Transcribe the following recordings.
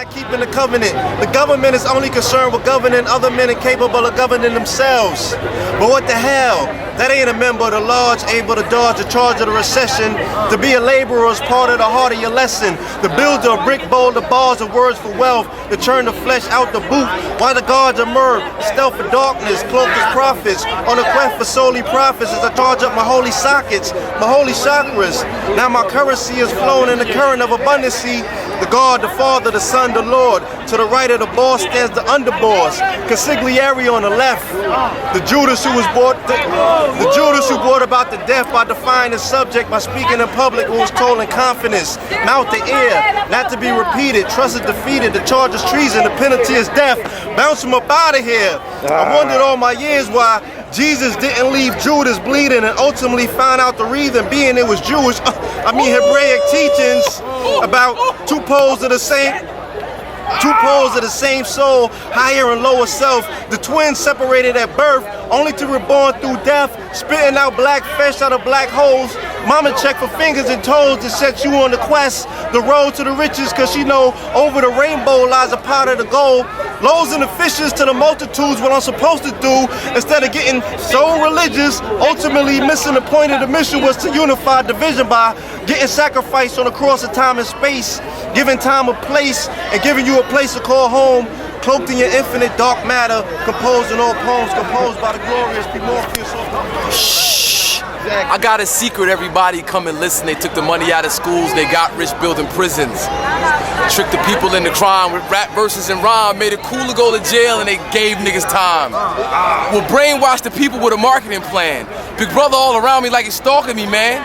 not keeping the covenant. The government is only concerned with governing other men incapable of governing themselves. But what the hell? That ain't a member of the lodge able to dodge the charge of the recession. To be a laborer is part of the heart of your lesson. The builder of brick boulder bars of words for wealth. To churn the flesh out the boot. While the guards are myrrh, stealth for darkness, cloaked as prophets. On a quest for solely prophets as I charge up my holy sockets, my holy chakras. Now my currency is flowing in the current of abundancy. The God, the Father, the Son, the Lord. To the right of the boss stands the underboss. Consigliere on the left. The Judas who was brought the Judas who brought about the death by defying the subject by speaking in public who was told in confidence. Mouth to ear, not to be repeated. Trust is defeated. The charge is treason. The penalty is death. Bounce him up out of here. I wondered all my years why Jesus didn't leave Judas bleeding and ultimately found out the reason being it was Jewish. Hebraic teachings about two poles of the same soul, higher and lower self. The twins separated at birth, only to be reborn through death, spitting out black fish out of black holes. Mama checked for fingers and toes to set you on the quest, the road to the riches, cause she know over the rainbow lies a pot of the gold. Loaves and the fishes to the multitudes, what I'm supposed to do, instead of getting so religious, ultimately missing the point of the mission was to unify division by getting sacrificed on the cross of time and space, giving time a place, and giving you a place to call home, cloaked in your infinite dark matter, composing all poems composed by the glorious PMOORPHEUS. Shh. I got a secret, everybody come and listen. They took the money out of schools, they got rich building prisons. Tricked the people into crime with rap verses and rhyme, made it cool to go to jail and they gave niggas time. Well, brainwashed the people with a marketing plan. Big brother all around me like he's stalking me, man.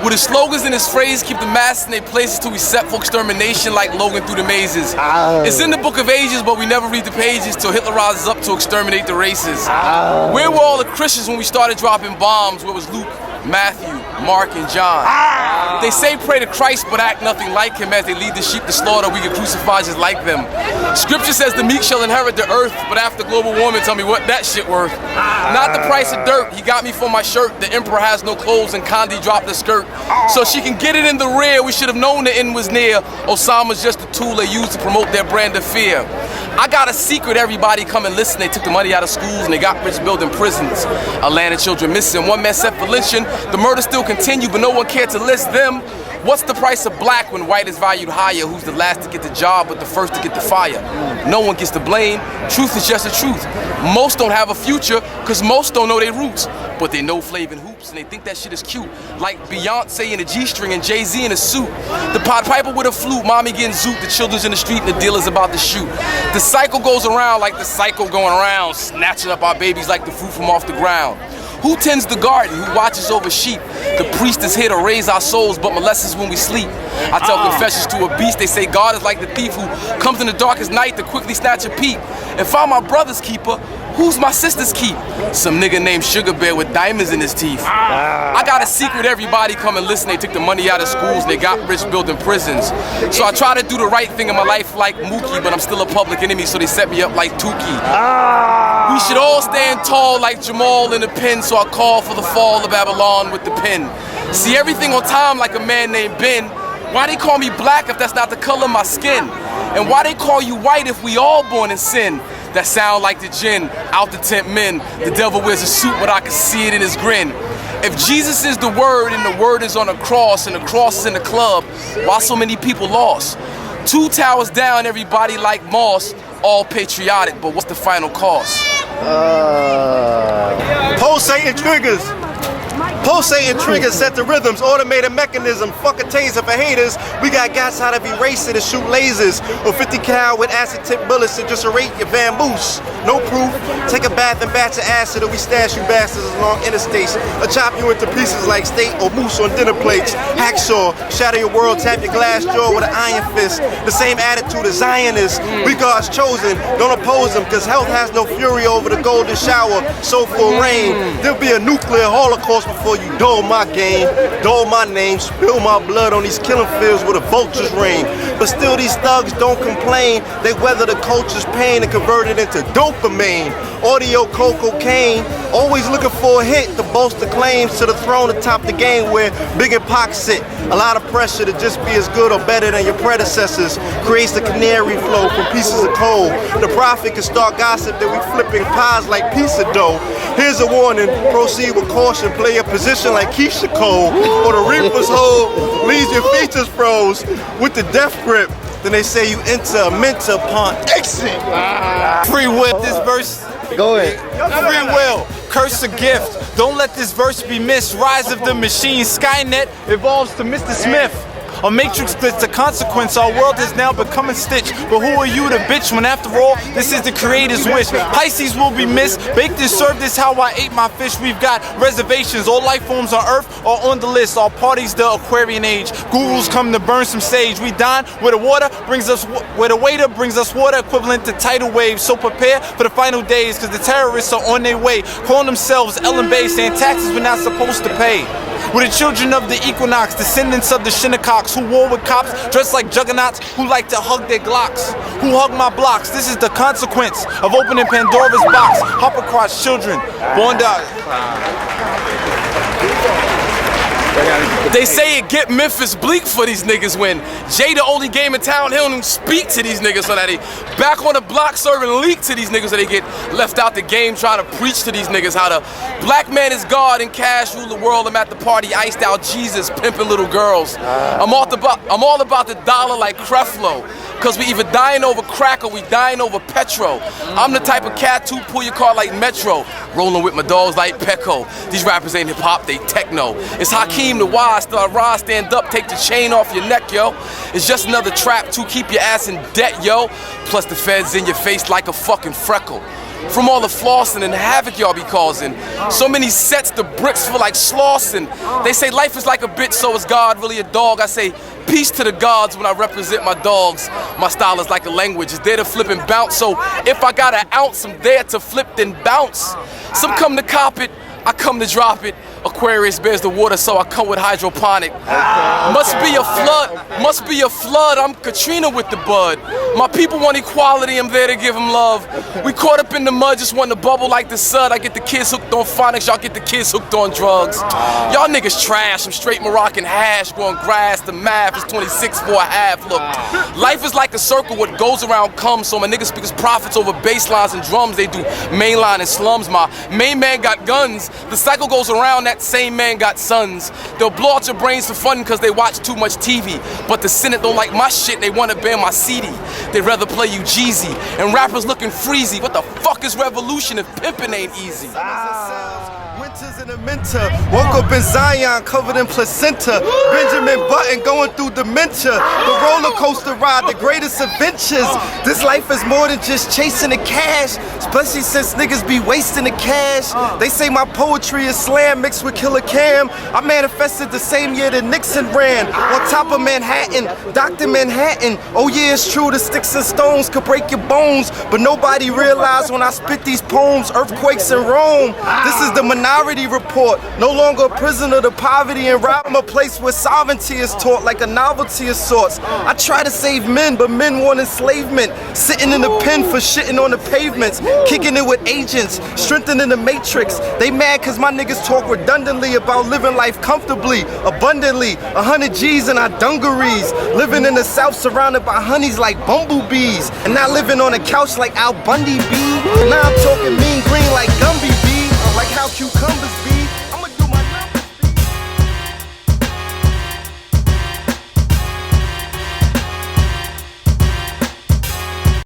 With his slogans and his phrase, keep the masses in their places till we set for extermination like Logan through the mazes. It's in the book of ages, but we never read the pages till Hitler rises up to exterminate the races. Where were all the Christians when we started dropping bombs? Where was Luke, Matthew, Mark, and John? They say pray to Christ, but act nothing like him. As they lead the sheep to slaughter, we get crucified just like them. Scripture says the meek shall inherit the earth, but after global warming, tell me what that shit worth. Not the price of dirt, he got me for my shirt. The emperor has no clothes and Condi dropped the skirt. So she can get it in the rear, we should have known the end was near. Osama's just a tool they use to promote their brand of fear. I got a secret, everybody come and listen. They took the money out of schools and they got rich building prisons. Atlanta children missing, one man set for lynching. The murder still continue, but no one cared to list them. What's the price of black when white is valued higher? Who's the last to get the job but the first to get the fire? No one gets the blame. Truth is just the truth. Most don't have a future because most don't know their roots. But they know Flavin' Hoops and they think that shit is cute. Like Beyonce in a G-string and Jay-Z in a suit. The Pied Piper with a flute, mommy getting zoot. The children's in the street and the dealer's about to shoot. The cycle goes around like the cycle going around, snatching up our babies like the fruit from off the ground. Who tends the garden? Who watches over sheep? The priest is here to raise our souls, but molests us when we sleep. I tell confessions to a beast. They say God is like the thief who comes in the darkest night to quickly snatch a peep. If I'm my brother's keeper, who's my sister's keep? Some nigga named Sugar Bear with diamonds in his teeth. I got a secret, everybody come and listen. They took the money out of schools and they got rich building prisons. So I try to do the right thing in my life like Mookie, but I'm still a public enemy, so they set me up like Tukey. We should all stand tall like Jamal in the pen, so I call for the fall of Babylon with the pen. See everything on time like a man named Ben. Why they call me black if that's not the color of my skin? And why they call you white if we all born in sin? That sound like the jinn, out to tempt men. The devil wears a suit, but I can see it in his grin. If Jesus is the word and the word is on a cross and the cross is in the club, why so many people lost? 2 towers down, everybody like Moss, all patriotic, but what's the final cost? Pulsating triggers. Pulsating triggers set the rhythms, automated mechanism, fuck a taser for haters. We got guys how to be racing and shoot lasers, or 50 cal with acid tip bullets to just erase your vamoose. No proof, take a bath and batch of acid or we stash you bastards along interstates, or chop you into pieces like steak or moose on dinner plates. Hacksaw, shatter your world, tap your glass jaw with an iron fist. The same attitude as Zionists, we God's chosen, don't oppose them, cause health has no fury over the golden shower, so for rain. There'll be a nuclear holocaust before you dull my game, dull my name, spill my blood on these killing fields where the vultures reign. But still these thugs don't complain. They weather the culture's pain and convert it into dopamine. Audio cocaine, always looking for a hit to bolster claims to the throne atop the game where Big and Pac sit. A lot of pressure to just be as good or better than your predecessors creates the canary flow from pieces of coal. The prophet can start gossip that we flipping pies like pizza dough. Here's a warning, proceed with caution, play your position like Keisha Cole, or the Reaper's hold leaves your features froze with the death grip. Then they say you enter a mentor upon exit. Free will, this verse. Go ahead. Free will, curse a gift. Don't let this verse be missed. Rise of the machine, Skynet evolves to Mr. Smith. A matrix that's the consequence. Our world has now become a stitch. But who are you to bitch when after all, this is the creator's wish? Pisces will be missed. Baked and served is how I ate my fish. We've got reservations. All life forms on Earth are on the list. All parties the Aquarian age. Gurus come to burn some sage. We dine where the water brings us, where the waiter brings us water equivalent to tidal waves. So prepare for the final days, cause the terrorists are on their way. Calling themselves Ellen Bay, saying taxes we're not supposed to pay. We're the children of the equinox, descendants of the Shinnecocks, who war with cops, dressed like juggernauts, who like to hug their Glocks, who hug my blocks. This is the consequence of opening Pandora's box. Hoppercross children, born to... They say it get Memphis bleak for these niggas when Jay the only game in town, he don't even speak to these niggas so that he back on the block serving leak to these niggas so they get left out the game trying to preach to these niggas how the black man is God and cash rule the world. I'm at the party iced out Jesus pimping little girls. I'm all about the dollar like Creflo. Cause we either dying over crack or we dying over petro. I'm the type of cat to pull your car like Metro. Rolling with my dogs like Pecco. These rappers ain't hip hop, they techno. It's Hakim the wise, still I rise, stand up, take the chain off your neck, yo. It's just another trap to keep your ass in debt, yo. Plus the feds in your face like a fucking freckle. From all the flossing and havoc y'all be causing. So many sets, the bricks feel like Slauson. They say life is like a bitch, so is God really a dog? I say peace to the gods when I represent my dogs. My style is like a language, it's there to flip and bounce. So if I got an ounce, I'm there to flip then bounce. Some come to cop it, I come to drop it. Aquarius bears the water, so I come with hydroponic. Must be a flood, I'm Katrina with the bud. My people want equality, I'm there to give them love. We caught up in the mud, just want to bubble like the sun. I get the kids hooked on phonics, y'all get the kids hooked on drugs. Y'all niggas trash, I'm straight Moroccan hash, growing grass, the math is 26 for a half. Look, life is like a circle, what goes around comes, so my niggas speak as prophets over bass lines and drums. They do mainline and slums, my main man got guns. The cycle goes around, that same man got sons. They'll blow out your brains for fun cause they watch too much TV. But the Senate don't like my shit, they wanna ban my CD. They'd rather play you Jeezy. And rappers looking freezy. What the fuck is revolution if pimping ain't easy? Winters in the mentor, woke up in Zion covered in placenta. Benjamin Button going through dementia. The roller coaster ride, the greatest adventures. This life is more than just chasing the cash, especially since niggas be wasting the cash. They say my poetry is slam mixed with Killer Cam. I manifested the same year that Nixon ran. On top of Manhattan, Dr. Manhattan. Oh yeah, it's true, the sticks and stones could break your bones, but nobody realized when I spit these poems, earthquakes in Rome. This is the Minority Report, no longer a prisoner to poverty and rob. I'm a place where sovereignty is taught like a novelty of sorts. I try to save men, but men want enslavement. Sitting in the pen for shitting on the pavements, kicking it with agents, strengthening the matrix. They mad cause my niggas talk redundantly about living life comfortably, abundantly, 100 G's in our dungarees, living in the South surrounded by honeys like bumblebees, and not living on a couch like Al Bundy be. Now I'm talking mean green like Gumby.